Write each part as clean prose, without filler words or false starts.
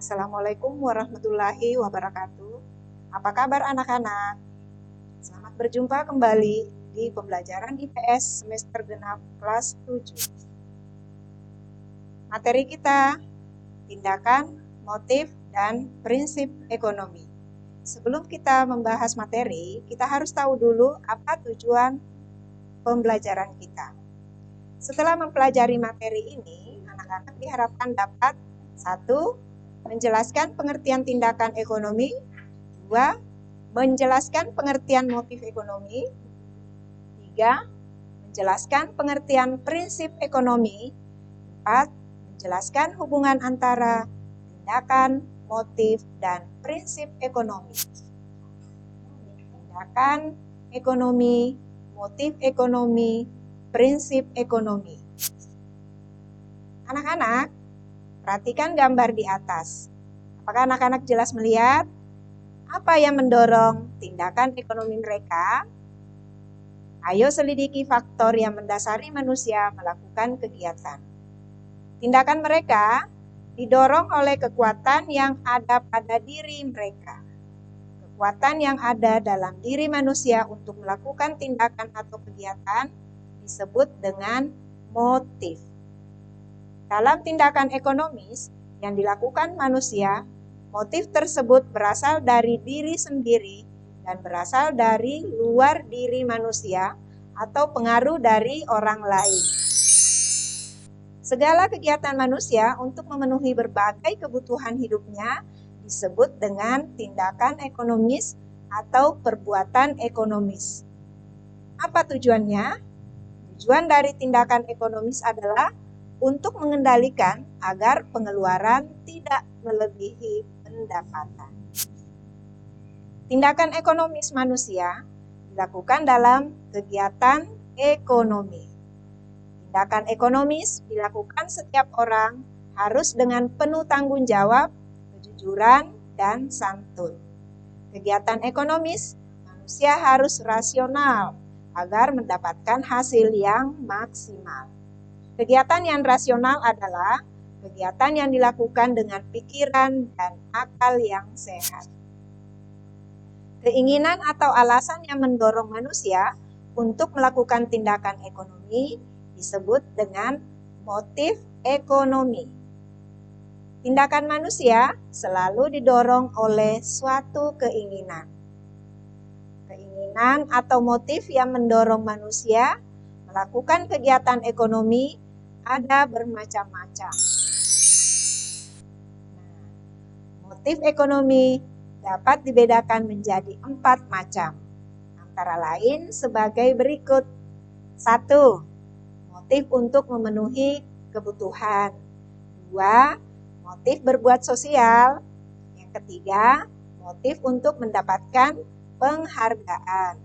Assalamualaikum warahmatullahi wabarakatuh. Apa kabar anak-anak? Selamat berjumpa kembali di pembelajaran IPS semester genap kelas 7. Materi kita, tindakan, motif, dan prinsip ekonomi. Sebelum kita membahas materi, kita harus tahu dulu apa tujuan pembelajaran kita. Setelah mempelajari materi ini, anak-anak diharapkan dapat 1. Menjelaskan pengertian tindakan ekonomi. 2. Menjelaskan pengertian motif ekonomi. 3. Menjelaskan pengertian prinsip ekonomi. 4. Menjelaskan hubungan antara tindakan, motif, dan prinsip ekonomi. Tindakan ekonomi, motif ekonomi, prinsip ekonomi. Anak-anak, perhatikan gambar di atas. Apakah anak-anak jelas melihat apa yang mendorong tindakan ekonomi mereka? Ayo selidiki faktor yang mendasari manusia melakukan kegiatan. Tindakan mereka didorong oleh kekuatan yang ada pada diri mereka. Kekuatan yang ada dalam diri manusia untuk melakukan tindakan atau kegiatan disebut dengan motif. Dalam tindakan ekonomis yang dilakukan manusia, motif tersebut berasal dari diri sendiri dan berasal dari luar diri manusia atau pengaruh dari orang lain. Segala kegiatan manusia untuk memenuhi berbagai kebutuhan hidupnya disebut dengan tindakan ekonomis atau perbuatan ekonomis. Apa tujuannya? Tujuan dari tindakan ekonomis adalah untuk mengendalikan agar pengeluaran tidak melebihi pendapatan. Tindakan ekonomis manusia dilakukan dalam kegiatan ekonomi. Tindakan ekonomis dilakukan setiap orang harus dengan penuh tanggung jawab, kejujuran, dan santun. Kegiatan ekonomis manusia harus rasional agar mendapatkan hasil yang maksimal. Kegiatan yang rasional adalah kegiatan yang dilakukan dengan pikiran dan akal yang sehat. Keinginan atau alasan yang mendorong manusia untuk melakukan tindakan ekonomi disebut dengan motif ekonomi. Tindakan manusia selalu didorong oleh suatu keinginan. Keinginan atau motif yang mendorong manusia melakukan kegiatan ekonomi ada bermacam-macam. Motif ekonomi dapat dibedakan menjadi 4 macam, antara lain sebagai berikut. 1. Motif untuk memenuhi kebutuhan. 2. Motif berbuat sosial. Yang ketiga, motif untuk mendapatkan penghargaan.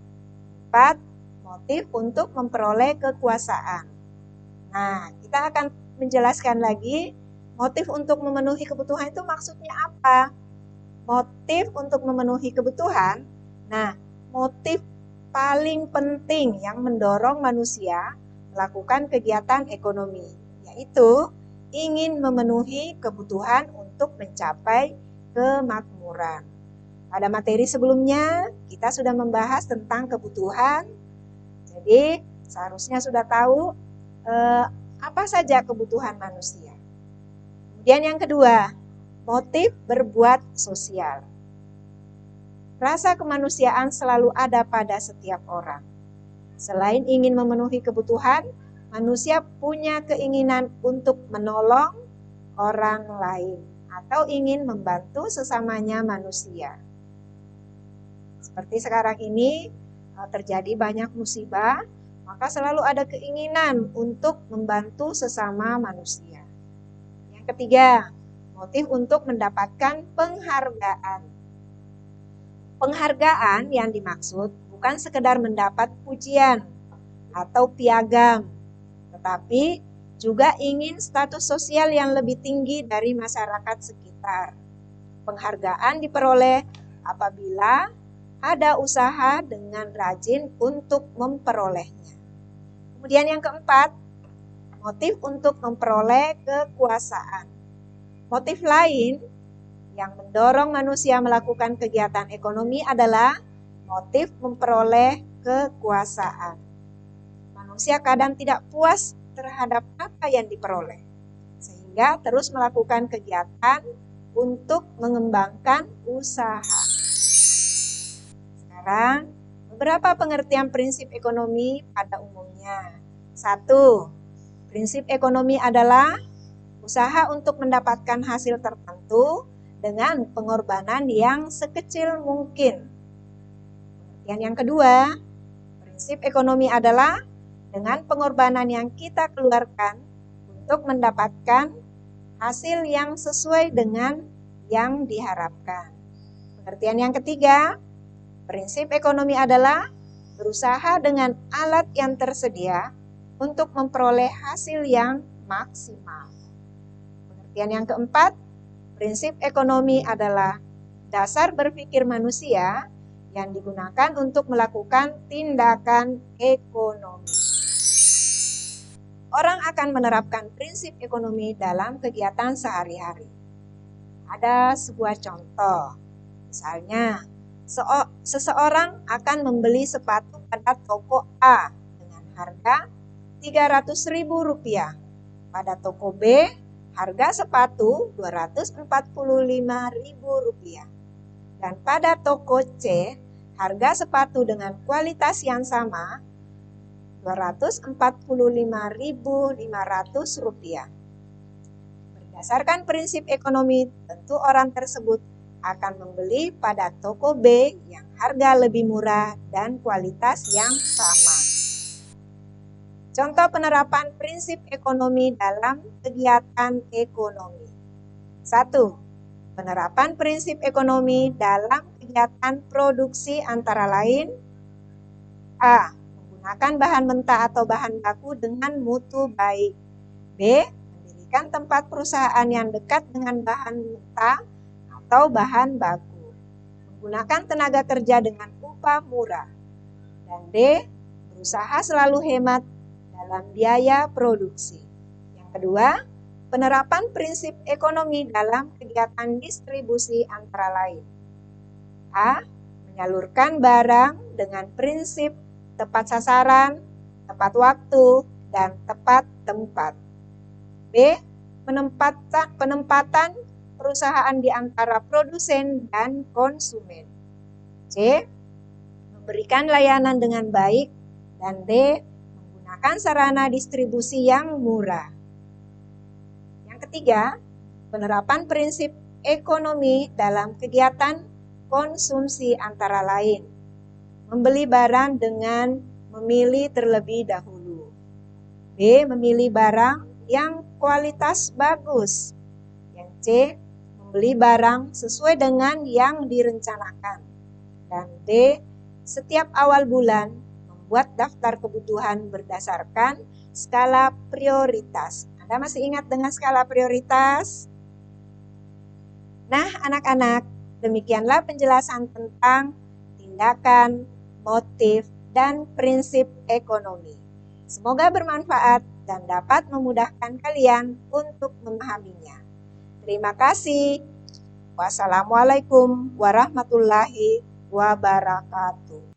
4. Motif untuk memperoleh kekuasaan. Nah, kita akan menjelaskan lagi motif untuk memenuhi kebutuhan itu maksudnya apa? Motif untuk memenuhi kebutuhan, nah motif paling penting yang mendorong manusia melakukan kegiatan ekonomi, yaitu ingin memenuhi kebutuhan untuk mencapai kemakmuran. Pada materi sebelumnya kita sudah membahas tentang kebutuhan, jadi seharusnya sudah tahu apa saja kebutuhan manusia. Kemudian yang kedua, motif berbuat sosial. Rasa kemanusiaan selalu ada pada setiap orang. Selain ingin memenuhi kebutuhan, manusia punya keinginan untuk menolong orang lain atau ingin membantu sesamanya manusia. Seperti sekarang ini terjadi banyak musibah, maka selalu ada keinginan untuk membantu sesama manusia. Yang ketiga, motif untuk mendapatkan penghargaan. Penghargaan yang dimaksud bukan sekedar mendapat pujian atau piagam, tetapi juga ingin status sosial yang lebih tinggi dari masyarakat sekitar. Penghargaan diperoleh apabila ada usaha dengan rajin untuk memperolehnya. Kemudian yang keempat, motif untuk memperoleh kekuasaan. Motif lain yang mendorong manusia melakukan kegiatan ekonomi adalah motif memperoleh kekuasaan. Manusia kadang tidak puas terhadap apa yang diperoleh, sehingga terus melakukan kegiatan untuk mengembangkan usaha. Sekarang, beberapa pengertian prinsip ekonomi pada umumnya. 1. Prinsip ekonomi adalah usaha untuk mendapatkan hasil tertentu dengan pengorbanan yang sekecil mungkin. Pengertian yang kedua, prinsip ekonomi adalah dengan pengorbanan yang kita keluarkan untuk mendapatkan hasil yang sesuai dengan yang diharapkan. Pengertian yang ketiga, prinsip ekonomi adalah berusaha dengan alat yang tersedia untuk memperoleh hasil yang maksimal. Pengertian yang keempat, prinsip ekonomi adalah dasar berpikir manusia yang digunakan untuk melakukan tindakan ekonomi. Orang akan menerapkan prinsip ekonomi dalam kegiatan sehari-hari. Ada sebuah contoh, misalnya seseorang akan membeli sepatu pada toko A dengan harga Rp300.000. Pada toko B, harga sepatu Rp245.000. Dan pada toko C, harga sepatu dengan kualitas yang sama Rp245.500. Berdasarkan prinsip ekonomi, tentu orang tersebut akan membeli pada toko B yang harga lebih murah dan kualitas yang sama. Contoh penerapan prinsip ekonomi dalam kegiatan ekonomi. 1. Penerapan prinsip ekonomi dalam kegiatan produksi antara lain: A. Menggunakan bahan mentah atau bahan baku dengan mutu baik. B. Mendirikan tempat perusahaan yang dekat dengan bahan mentah atau bahan baku. Menggunakan tenaga kerja dengan upah murah. Dan D. Berusaha selalu hemat dalam biaya produksi. Yang kedua, penerapan prinsip ekonomi dalam kegiatan distribusi antara lain: A. Menyalurkan barang dengan prinsip tepat sasaran, tepat waktu, dan tepat tempat. B. Penempatan perusahaan di antara produsen dan konsumen. C. Memberikan layanan dengan baik. Dan D. Menggunakan sarana distribusi yang murah. Yang ketiga, penerapan prinsip ekonomi dalam kegiatan konsumsi antara lain: membeli barang dengan memilih terlebih dahulu. B. Memilih barang yang kualitas bagus. Yang C. Membeli barang sesuai dengan yang direncanakan. Dan D. Setiap awal bulan membuat daftar kebutuhan berdasarkan skala prioritas. Anda masih ingat dengan skala prioritas? Nah, anak-anak, demikianlah penjelasan tentang tindakan, motif, dan prinsip ekonomi. Semoga bermanfaat dan dapat memudahkan kalian untuk memahaminya. Terima kasih. Wassalamualaikum warahmatullahi wabarakatuh.